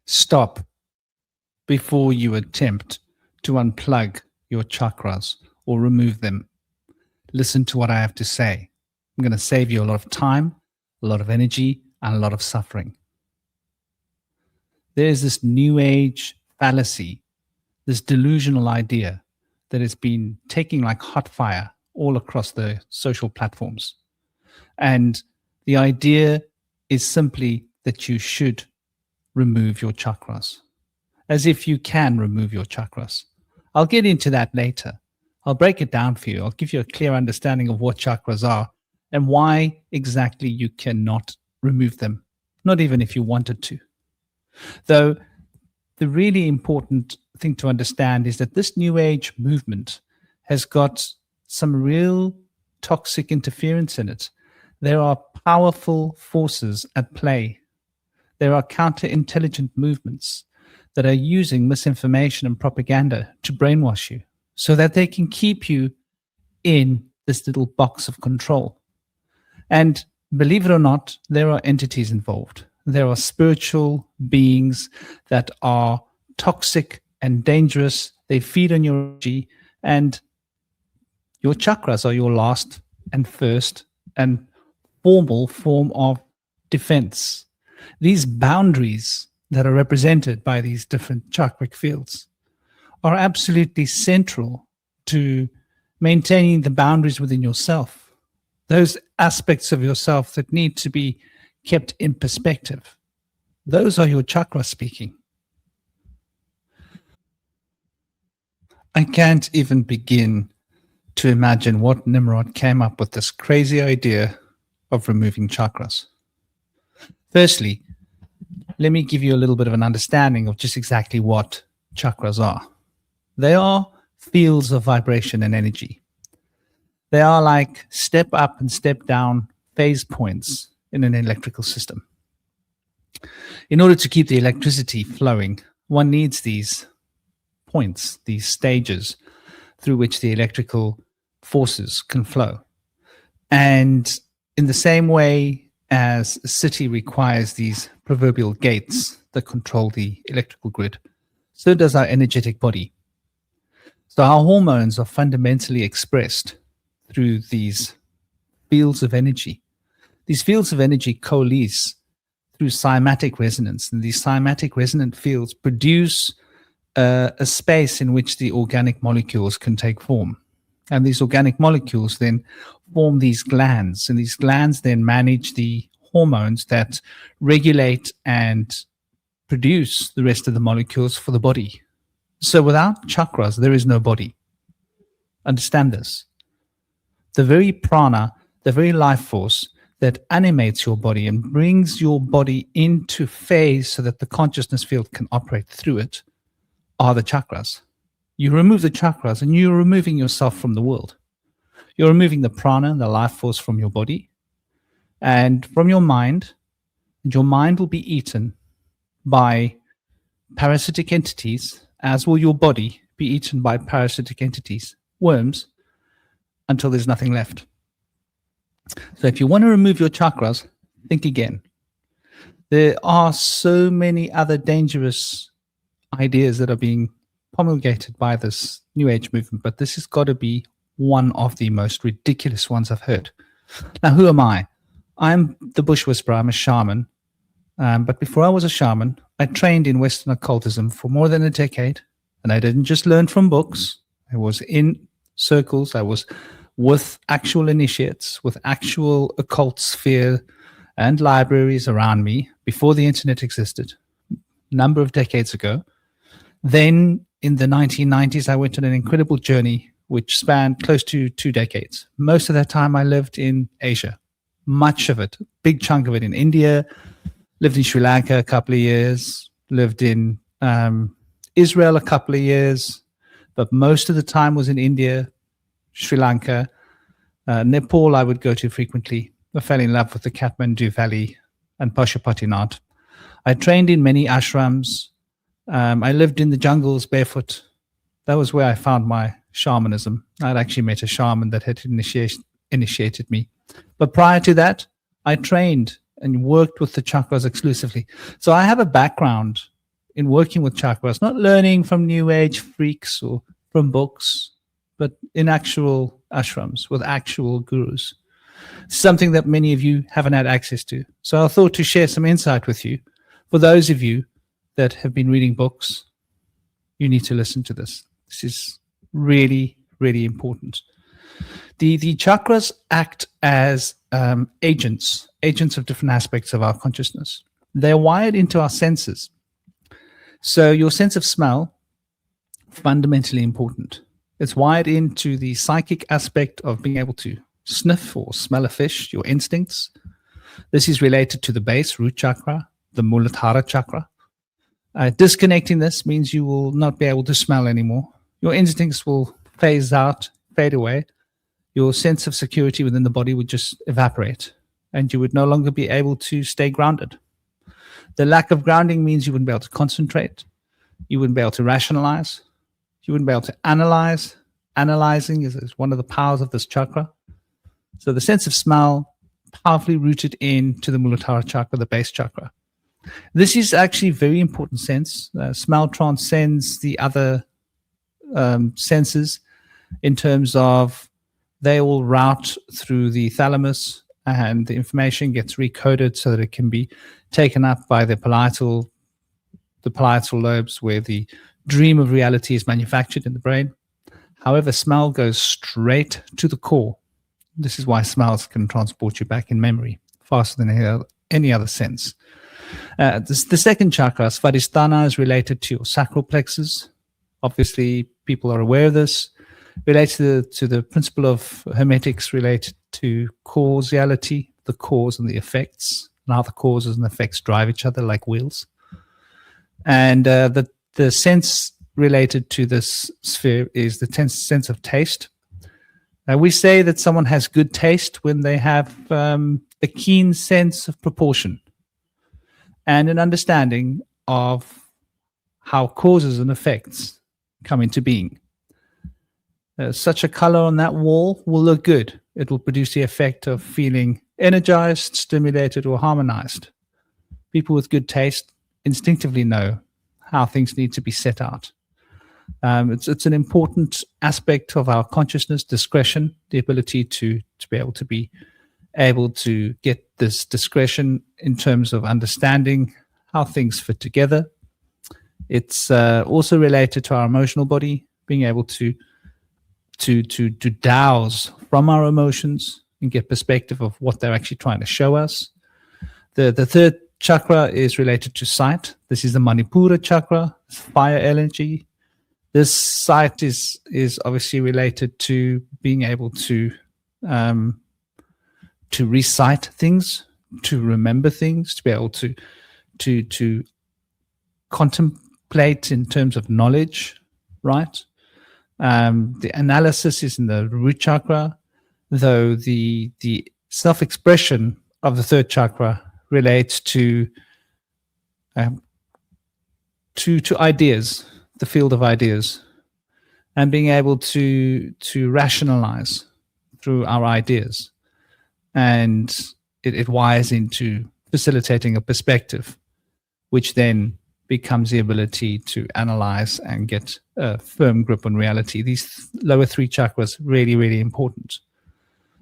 Stop before you attempt to unplug your chakras or remove them. Listen to what I have to say. I'm going to save you a lot of time, a lot of energy, and a lot of suffering. There is this new age fallacy, this delusional idea that has been taking like hot fire all across the social platforms. And the idea is simply that you should remove your chakras, as if you can remove your chakras. I'll get into that later. I'll break it down for you. I'll give you a clear understanding of what chakras are and why exactly you cannot remove them, not even if you wanted to. Though the really important thing to understand is that this new age movement has got some real toxic interference in it. There are powerful forces at play. There are counterintelligent movements that are using misinformation and propaganda to brainwash you so that they can keep you in this little box of control. And believe it or not, there are entities involved. There are spiritual beings that are toxic and dangerous. They feed on your energy, and your chakras are your last and first and formal form of defense. These boundaries that are represented by these different chakric fields are absolutely central to maintaining the boundaries within yourself, those aspects of yourself that need to be kept in perspective. Those are your chakras speaking. I can't even begin to imagine what Nimrod came up with this crazy idea of removing chakras. Firstly, let me give you a little bit of an understanding of just exactly what chakras are. They are fields of vibration and energy. They are like step up and step down phase points in an electrical system. In order to keep the electricity flowing, one needs these points, these stages through which the electrical forces can flow. And in the same way as a city requires these proverbial gates that control the electrical grid, so does our energetic body. So our hormones are fundamentally expressed through these fields of energy. These fields of energy coalesce through cymatic resonance, and these cymatic resonant fields produce a space in which the organic molecules can take form. And these organic molecules then form these glands, and these glands then manage the hormones that regulate and produce the rest of the molecules for the body. So without chakras, there is no body. Understand this. The very prana, the very life force that animates your body and brings your body into phase so that the consciousness field can operate through it, are the chakras. You remove the chakras and you're removing yourself from the world. You're removing the prana, the life force, from your body and from your mind, and your mind will be eaten by parasitic entities, as will your body be eaten by parasitic entities, worms, until there's nothing left. So if you want to remove your chakras, think again. There are so many other dangerous ideas that are being promulgated by this new age movement, but this has got to be one of the most ridiculous ones I've heard. Now, who am I? I'm the bush whisperer. I'm a shaman. But before I was a shaman, I trained in Western occultism for more than a decade. And I didn't just learn from books. I was in circles. I was with actual initiates, with actual occult sphere and libraries around me before the internet existed, a number of decades ago. Then in the 1990s, I went on an incredible journey which spanned close to 2 decades. Most of that time I lived in Asia, much of it, a big chunk of it in India, lived in Sri Lanka a couple of years, lived in Israel a couple of years, but most of the time was in India, Sri Lanka, Nepal I would go to frequently. I fell in love with the Kathmandu Valley and Pashupatinath. I trained in many ashrams. I lived in the jungles barefoot. That was where I found my shamanism. I'd actually met a shaman that had initiated me. But prior to that, I trained and worked with the chakras exclusively. So I have a background in working with chakras, not learning from new age freaks or from books, but in actual ashrams with actual gurus. Something that many of you haven't had access to. So I thought to share some insight with you. For those of you that have been reading books, you need to listen to this. This is really, really important. The chakras act as agents of different aspects of our consciousness. They're wired into our senses. So your sense of smell, fundamentally important. It's wired into the psychic aspect of being able to sniff or smell a fish, your instincts. This is related to the base, root chakra, the Muladhara chakra. Disconnecting this means you will not be able to smell anymore. Your instincts will phase out, fade away. Your sense of security within the body would just evaporate, and you would no longer be able to stay grounded. The lack of grounding means you wouldn't be able to concentrate. You wouldn't be able to rationalize. You wouldn't be able to analyze. Analyzing is one of the powers of this chakra. So the sense of smell, powerfully rooted into the Muladhara chakra, the base chakra. This is actually a very important sense. Smell transcends the other senses in terms of they all route through the thalamus, and the information gets recoded so that it can be taken up by the parietal lobes, where the dream of reality is manufactured in the brain. However, smell goes straight to the core. This is why smells can transport you back in memory faster than any other sense. The second chakra, Svadhisthana, is related to your sacral plexus. Obviously, people are aware of this. Related to the principle of hermetics, related to causality, the cause and the effects, and how the causes and effects drive each other like wheels. And the sense related to this sphere is the sense of taste. We say that someone has good taste when they have a keen sense of proportion and an understanding of how causes and effects come into being. Such a color on that wall will look good. It will produce the effect of feeling energized, stimulated, or harmonized. People with good taste instinctively know how things need to be set out. It's an important aspect of our consciousness, discretion, the ability to be able to get this discretion in terms of understanding how things fit together. It's also related to our emotional body, being able to douse from our emotions and get perspective of what they're actually trying to show us. The third chakra is related to sight. This is the Manipura chakra, fire energy. This sight is obviously related to being able to recite things, to remember things, to be able to contemplate in terms of knowledge, right? The analysis is in the root chakra, though the self-expression of the third chakra relates to ideas, the field of ideas, and being able to rationalize through our ideas. And it wires into facilitating a perspective, which then becomes the ability to analyze and get a firm grip on reality. These lower three chakras really, really important.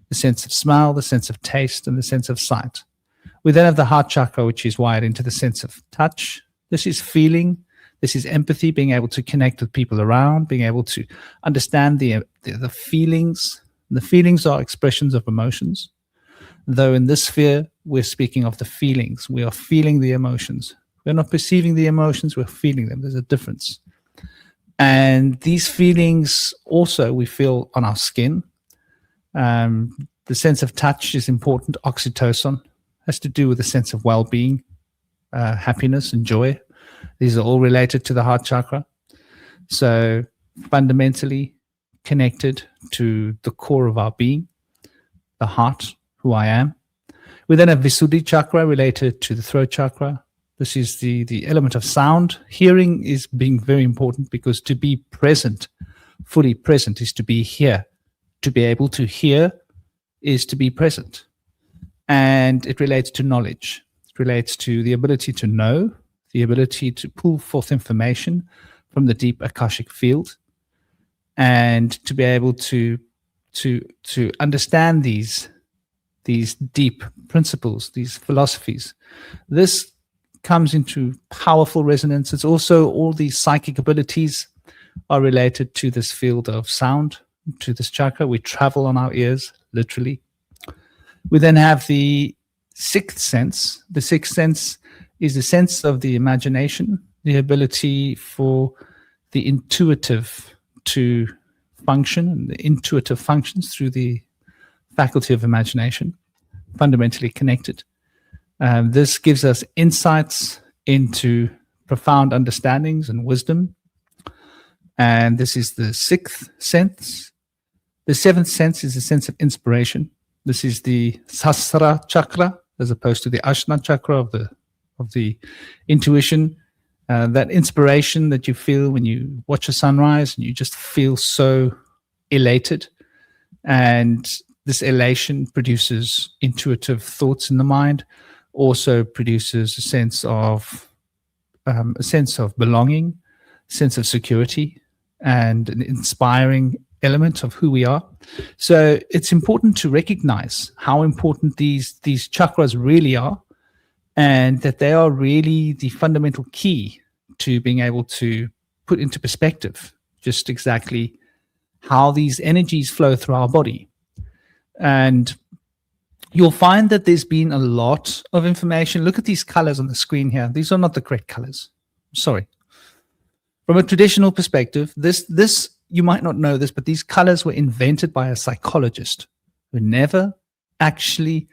The sense of smell, the sense of taste, and the sense of sight. We then have the heart chakra, which is wired into the sense of touch. This is feeling. This is empathy, being able to connect with people around, being able to understand the feelings. The feelings are expressions of emotions. Though in this sphere, we're speaking of the feelings. We are feeling the emotions. We're not perceiving the emotions, we're feeling them. There's a difference. And these feelings also we feel on our skin. The sense of touch is important. Oxytocin has to do with the sense of well-being, happiness and joy. These are all related to the heart chakra. So fundamentally connected to the core of our being, the heart, who I am. We then have Visuddhi chakra related to the throat chakra. This is the element of sound. Hearing is being very important because to be present, fully present, is to be here. To be able to hear is to be present. And it relates to knowledge. It relates to the ability to know, the ability to pull forth information from the deep Akashic field, and to be able to understand these deep principles, these philosophies. This comes into powerful resonance. It's also all these psychic abilities are related to this field of sound, to this chakra. We travel on our ears, literally. We then have the sixth sense. The sixth sense is the sense of the imagination, the ability for the intuitive to function, and the intuitive functions through the faculty of imagination, fundamentally connected. This gives us insights into profound understandings and wisdom. And this is the sixth sense. The seventh sense is the sense of inspiration. This is the Sahasrara chakra, as opposed to the Ajna chakra of the intuition. That inspiration that you feel when you watch a sunrise and you just feel so elated. And this elation produces intuitive thoughts in the mind, also produces a sense of belonging, sense of security, and an inspiring element of who we are. So it's important to recognize how important these chakras really are, and that they are really the fundamental key to being able to put into perspective just exactly how these energies flow through our body. And you'll find that there's been a lot of information. Look at these colors on the screen here. These are not the correct colors. Sorry. From a traditional perspective, this you might not know this, but these colors were invented by a psychologist who never actually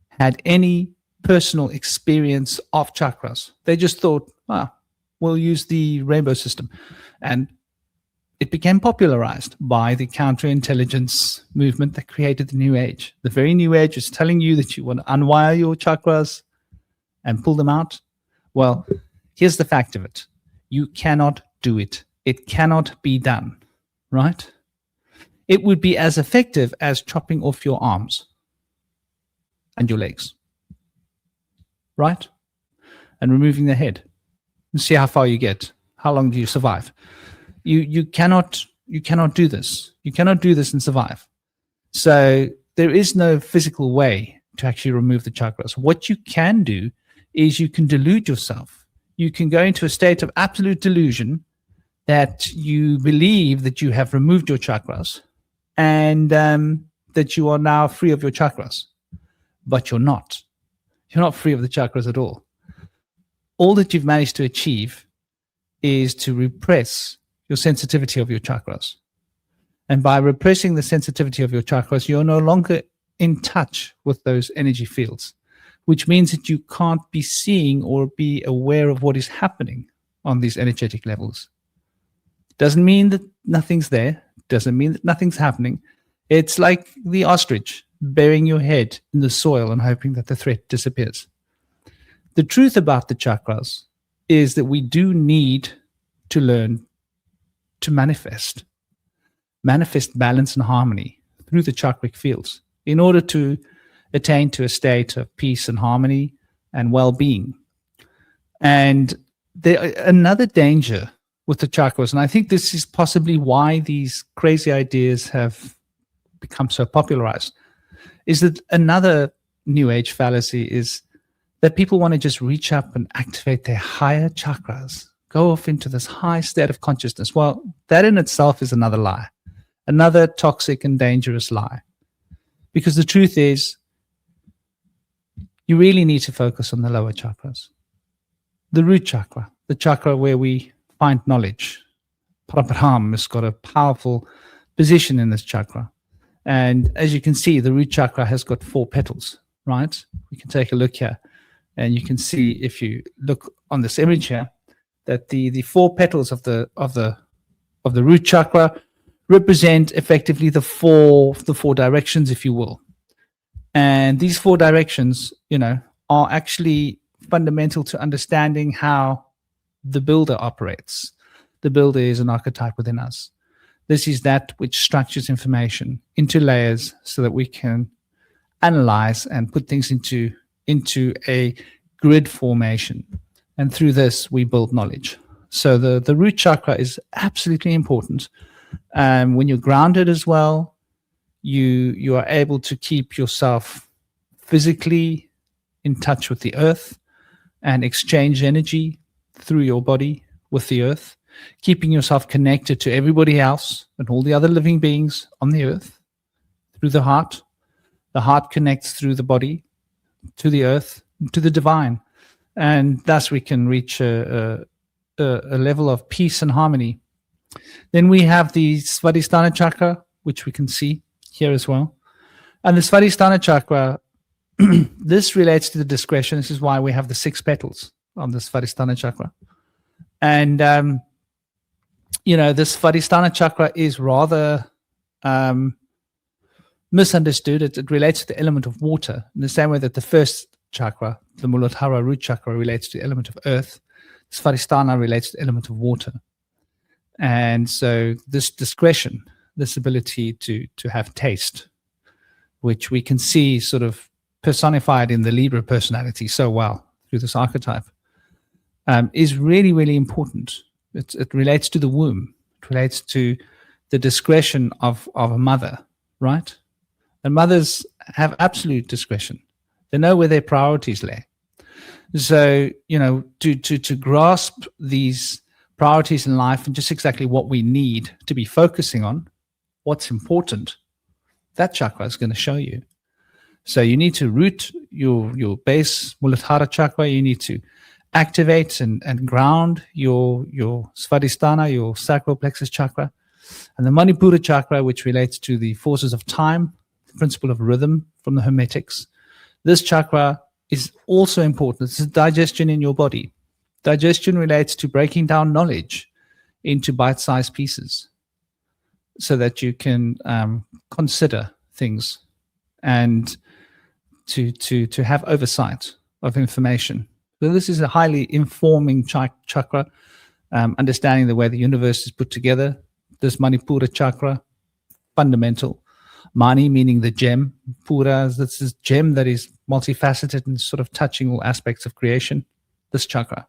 had any personal experience of chakras. They just thought, we'll use the rainbow system. And it became popularized by the counterintelligence movement that created the New Age. The very New Age is telling you that you want to unwire your chakras and pull them out. Well, here's the fact of it. You cannot do it. It cannot be done, right? It would be as effective as chopping off your arms and your legs, right? And removing the head. And see how far you get. How long do you survive? You cannot do this. You cannot do this and survive. So there is no physical way to actually remove the chakras. What you can do is you can delude yourself. You can go into a state of absolute delusion that you believe that you have removed your chakras and that you are now free of your chakras. But you're not. You're not free of the chakras at all. All that you've managed to achieve is to repress your sensitivity of your chakras. And by repressing the sensitivity of your chakras, you're no longer in touch with those energy fields, which means that you can't be seeing or be aware of what is happening on these energetic levels. Doesn't mean that nothing's there. Doesn't mean that nothing's happening. It's like the ostrich burying your head in the soil and hoping that the threat disappears. The truth about the chakras is that we do need to learn to manifest balance and harmony through the chakric fields in order to attain to a state of peace and harmony and well-being. And another danger with the chakras, and I think this is possibly why these crazy ideas have become so popularized, is that another New Age fallacy is that people want to just reach up and activate their higher chakras, go off into this high state of consciousness. Well, that in itself is another lie, another toxic and dangerous lie. Because the truth is, you really need to focus on the lower chakras. The root chakra, the chakra where we find knowledge. Parabrahma has got a powerful position in this chakra. And as you can see, the root chakra has got 4 petals, right? We can take a look here. And you can see, if you look on this image here, that the 4 petals of the root chakra represent effectively the four directions, if you will. And these 4 directions, are actually fundamental to understanding how the builder operates. The builder is an archetype within us. This is that which structures information into layers so that we can analyze and put things into a grid formation. And through this, we build knowledge. So the root chakra is absolutely important. When you're grounded as well, you are able to keep yourself physically in touch with the earth and exchange energy through your body with the earth, keeping yourself connected to everybody else and all the other living beings on the earth through the heart. The heart connects through the body to the earth, to the divine. And thus we can reach a level of peace and harmony. Then we have the Svadhisthana chakra, which we can see here as well. And the Svadhisthana chakra, this relates to the discretion. This is why we have the 6 petals on the Svadhisthana chakra. And, this Svadhisthana chakra is rather misunderstood. It relates to the element of water in the same way that the first chakra, the Muladhara root chakra, relates to the element of earth. Svadhisthana relates to the element of water. And so this discretion, this ability to have taste, which we can see sort of personified in the Libra personality so well through this archetype, is really, really important. It relates to the womb. It relates to the discretion of a mother, right? And mothers have absolute discretion. They know where their priorities lay. So, to grasp these priorities in life and just exactly what we need to be focusing on, what's important, that chakra is going to show you. So you need to root your base Muladhara chakra. You need to activate and ground your Svadhisthana, your sacral plexus chakra, and the Manipura chakra, which relates to the forces of time, the principle of rhythm from the Hermetics. This chakra is also important. It's digestion in your body. Digestion relates to breaking down knowledge into bite-sized pieces so that you can consider things and to have oversight of information. So this is a highly informing chakra, understanding the way the universe is put together. This Manipura chakra, fundamental. Mani meaning the gem. Pura, this is gem that is multifaceted and sort of touching all aspects of creation. This chakra.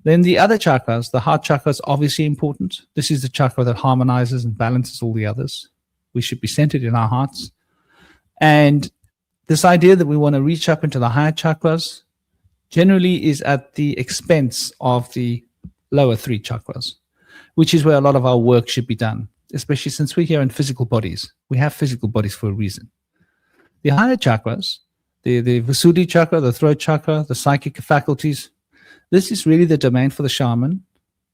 Then the other chakras, the heart chakra is obviously important. This is the chakra that harmonizes and balances all the others. We should be centered in our hearts. And this idea that we want to reach up into the higher chakras generally is at the expense of the lower 3 chakras, which is where a lot of our work should be done, especially since we're here in physical bodies. We have physical bodies for a reason. The higher chakras, the Visuddhi chakra, the throat chakra, the psychic faculties, this is really the domain for the shaman,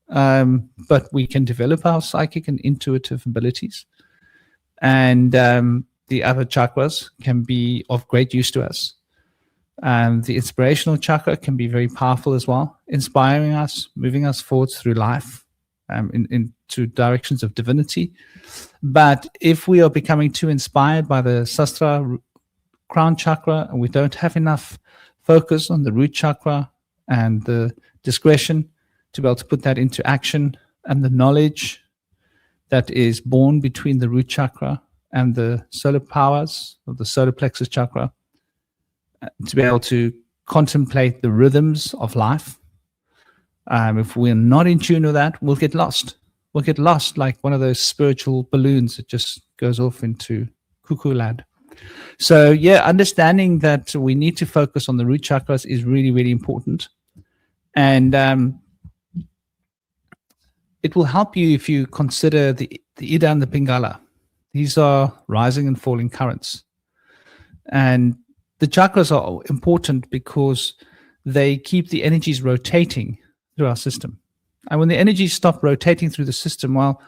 but we can develop our psychic and intuitive abilities. And the other chakras can be of great use to us. The inspirational chakra can be very powerful as well, inspiring us, moving us forwards through life into directions of divinity. But if we are becoming too inspired by the Sastra crown chakra and we don't have enough focus on the root chakra and the discretion to be able to put that into action, and the knowledge that is born between the root chakra and the solar powers of the solar plexus chakra, to be able to contemplate the rhythms of life. If we're not in tune with that, we'll get lost. We'll get lost like one of those spiritual balloons that just goes off into cuckoo land. So yeah, understanding that we need to focus on the root chakras is really, really important. And it will help you if you consider the Ida and the Pingala. These are rising and falling currents. And the chakras are important because they keep the energies rotating through our system. And when the energies stop rotating through the system, well,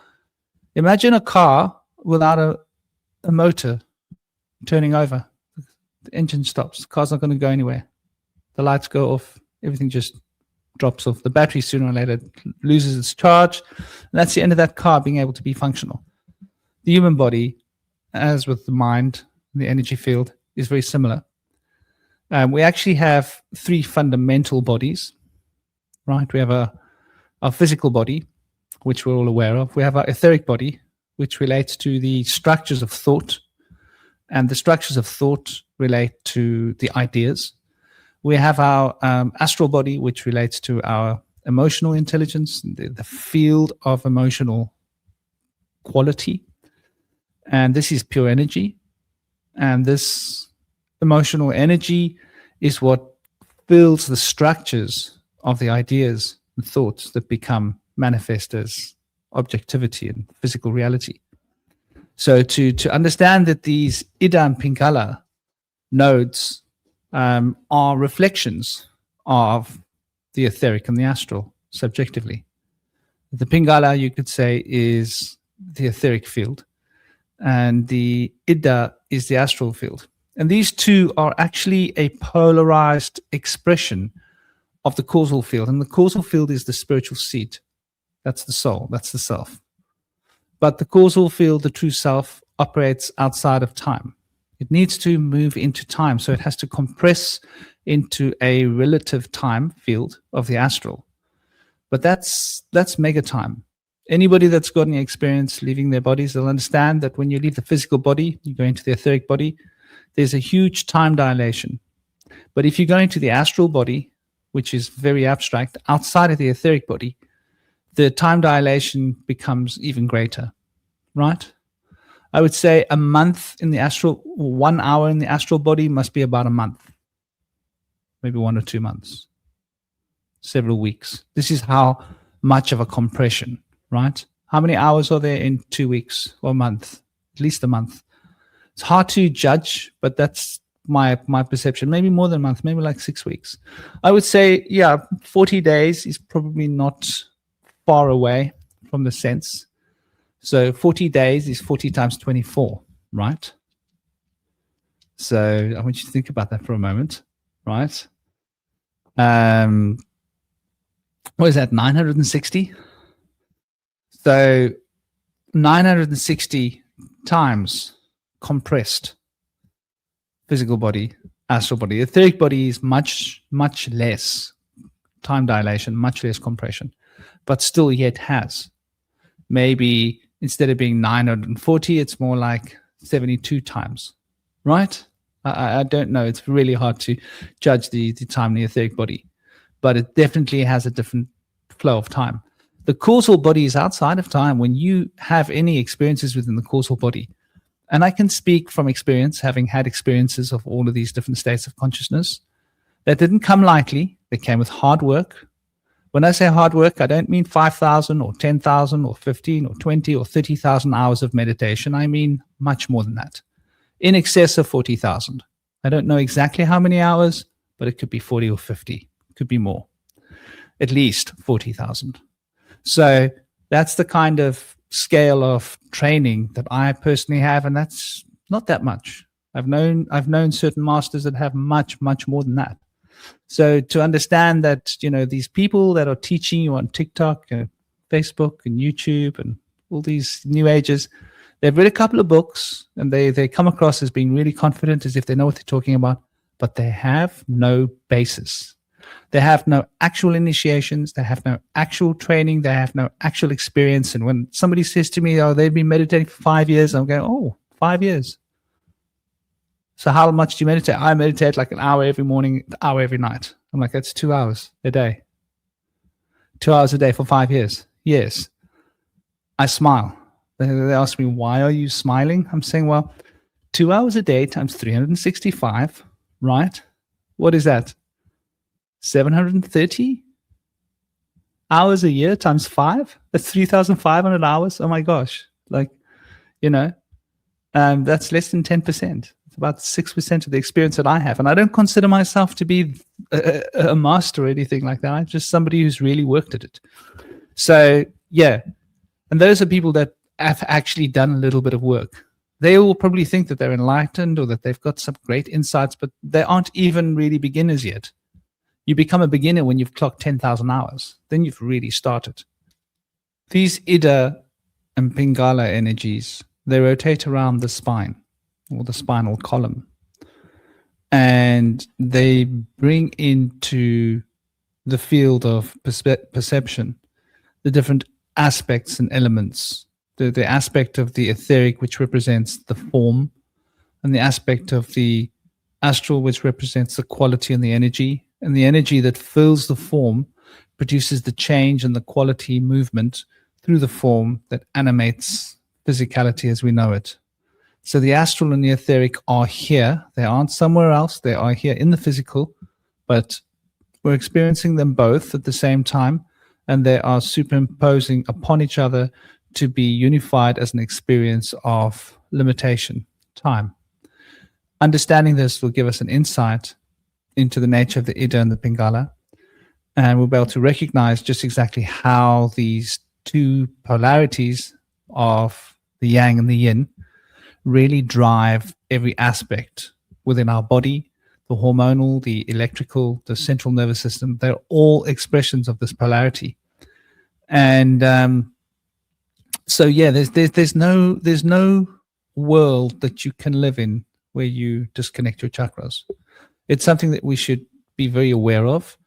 imagine a car without a motor turning over. The engine stops. The car's not going to go anywhere. The lights go off. Everything just drops off. The battery sooner or later loses its charge. And that's the end of that car being able to be functional. The human body, as with the mind, the energy field, is very similar. We actually have 3 fundamental bodies, right? We have our physical body, which we're all aware of. We have our etheric body, which relates to the structures of thought. And the structures of thought relate to the ideas. We have our astral body, which relates to our emotional intelligence, the field of emotional quality. And this is pure energy. And this emotional energy is what builds the structures of the ideas and thoughts that become manifest as objectivity and physical reality. So to understand that these Ida and Pingala nodes are reflections of the etheric and the astral subjectively. The Pingala, you could say, is the etheric field, and the Ida is the astral field. And these two are actually a polarized expression of the causal field. And the causal field is the spiritual seat. That's the soul, that's the self. But the causal field, the true self, operates outside of time. It needs to move into time, so it has to compress into a relative time field of the astral. But that's mega time. Anybody that's got any experience leaving their bodies, they'll understand that when you leave the physical body, you go into the etheric body, there's a huge time dilation. But if you go into the astral body, which is very abstract, outside of the etheric body, the time dilation becomes even greater, right? I would say a month in the astral, 1 hour in the astral body must be about a month, maybe 1 or 2 months, several weeks. This is how much of a compression, right? How many hours are there in 2 weeks or a month? At least a month. It's hard to judge, but that's my perception. Maybe more than a month, maybe like 6 weeks. I would say, 40 days is probably not far away from the sense. So 40 days is 40 times 24, right? So I want you to think about that for a moment, right? What is that, 960? So 960 times compressed physical body, astral body. The etheric body is much, much less time dilation, much less compression, but still yet has. Maybe instead of being 940, it's more like 72 times, right? I don't know. It's really hard to judge the time in the etheric body, but it definitely has a different flow of time. The causal body is outside of time. When you have any experiences within the causal body, and I can speak from experience, having had experiences of all of these different states of consciousness, that didn't come lightly. They came with hard work. When I say hard work, I don't mean 5,000 or 10,000 or 15 or 20 or 30,000 hours of meditation. I mean much more than that, in excess of 40,000. I don't know exactly how many hours, but it could be 40 or 50. It could be more, at least 40,000. So that's the kind of scale of training that I personally have, and that's not that much. I've known certain masters that have much, much more than that. So to understand that, these people that are teaching you on TikTok and Facebook and YouTube and all these new ages, they've read a couple of books and they come across as being really confident, as if they know what they're talking about, but they have no basis. They have no actual initiations. They have no actual training. They have no actual experience. And when somebody says to me, oh, they've been meditating for 5 years, I'm going, oh, 5 years. So how much do you meditate? I meditate like an hour every morning, an hour every night. I'm like, that's 2 hours a day. 2 hours a day for 5 years. Yes. I smile. They ask me, why are you smiling? I'm saying, well, 2 hours a day times 365, right? What is that? 730 hours a year times 5? That's 3,500 hours. Oh my gosh. That's less than 10%. It's about 6% of the experience that I have. And I don't consider myself to be a master or anything like that. I'm just somebody who's really worked at it. So, yeah. And those are people that have actually done a little bit of work. They will probably think that they're enlightened or that they've got some great insights, but they aren't even really beginners yet. You become a beginner when you've clocked 10,000 hours. Then you've really started. These Ida and Pingala energies, they rotate around the spine or the spinal column. And they bring into the field of perception the different aspects and elements. The aspect of the etheric, which represents the form, and the aspect of the astral, which represents the quality and the energy that fills the form produces the change and the quality movement through the form that animates physicality as we know it. So the astral and the etheric are here. They aren't somewhere else. They are here in the physical, but we're experiencing them both at the same time, and they are superimposing upon each other to be unified as an experience of limitation, time. Understanding this will give us an insight into the nature of the Ida and the Pingala, and we'll be able to recognize just exactly how these two polarities of the yang and the yin really drive every aspect within our body, the hormonal, the electrical, the central nervous system. They're all expressions of this polarity. And so, yeah, there's no world that you can live in where you disconnect your chakras. It's something that we should be very aware of.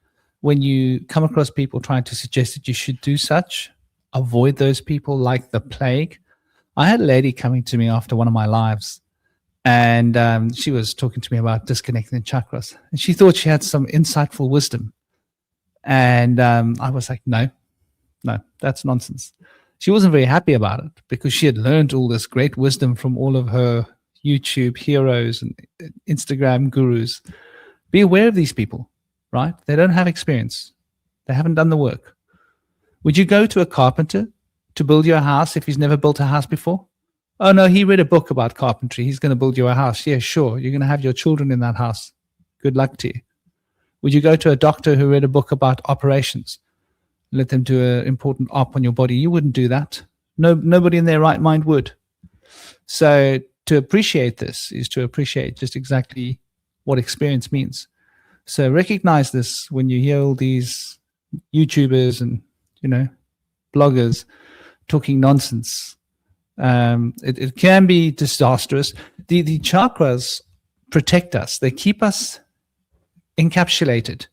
When you come across people trying to suggest that you should do such, avoid those people like the plague. I had a lady coming to me after one of my lives, and she was talking to me about disconnecting the chakras. And she thought she had some insightful wisdom. And I was like, no, that's nonsense. She wasn't very happy about it because she had learned all this great wisdom from all of her YouTube heroes and Instagram gurus. Be aware of these people, right? They don't have experience. They haven't done the work. Would you go to a carpenter to build you a house if he's never built a house before? Oh, no, he read a book about carpentry. He's going to build you a house. Yeah, sure. You're going to have your children in that house. Good luck to you. Would you go to a doctor who read a book about operations? Let them do an important op on your body? You wouldn't do that. No, nobody in their right mind would. So to appreciate this is to appreciate just exactly what experience means. So recognize this when you hear all these YouTubers and, bloggers talking nonsense. It can be disastrous. The chakras protect us. They keep us encapsulated.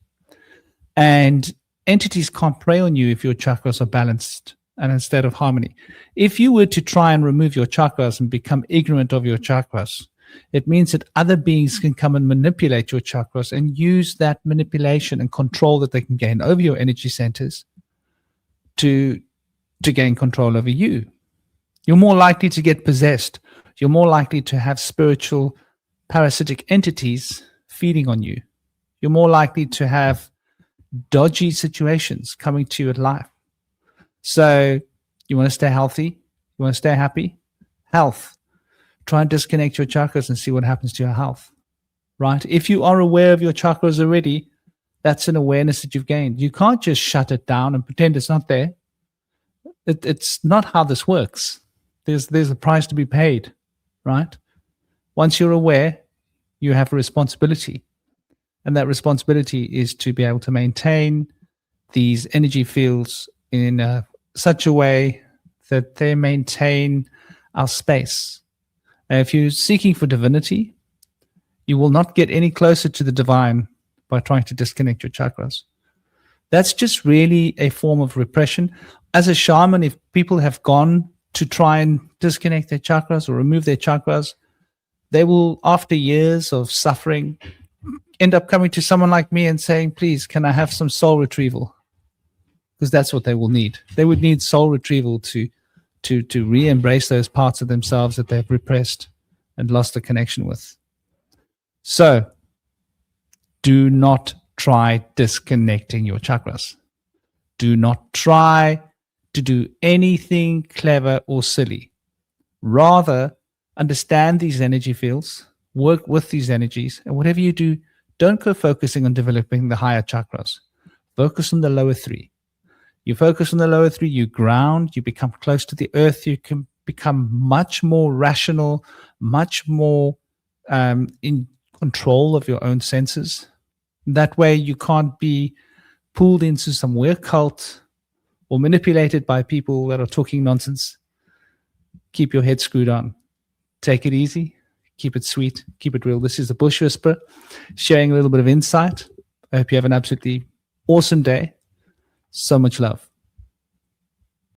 And entities can't prey on you if your chakras are balanced and in a state of harmony. If you were to try and remove your chakras and become ignorant of your chakras, it means that other beings can come and manipulate your chakras and use that manipulation and control that they can gain over your energy centers to gain control over you. You're more likely to get possessed. You're more likely to have spiritual parasitic entities feeding on you. You're more likely to have dodgy situations coming to you in life. So you want to stay healthy? You want to stay happy? Health. Try and disconnect your chakras and see what happens to your health, right? If you are aware of your chakras already, that's an awareness that you've gained. You can't just shut it down and pretend it's not there. It's not how this works. There's a price to be paid, right? Once you're aware, you have a responsibility. And that responsibility is to be able to maintain these energy fields in such a way that they maintain our space. And if you're seeking for divinity, you will not get any closer to the divine by trying to disconnect your chakras. That's just really a form of repression. As a shaman, if people have gone to try and disconnect their chakras or remove their chakras, they will, after years of suffering, end up coming to someone like me and saying, please, can I have some soul retrieval? Because that's what they will need. They would need soul retrieval to re-embrace those parts of themselves that they've repressed and lost the connection with. So do not try disconnecting your chakras. Do not try to do anything clever or silly. Rather, understand these energy fields, work with these energies, and whatever you do, don't go focusing on developing the higher chakras. Focus on the lower three. You focus on the lower three, you ground, you become close to the earth, you can become much more rational, much more in control of your own senses. That way you can't be pulled into some weird cult or manipulated by people that are talking nonsense. Keep your head screwed on. Take it easy. Keep it sweet. Keep it real. This is the Bush Whisperer, sharing a little bit of insight. I hope you have an absolutely awesome day. So much love.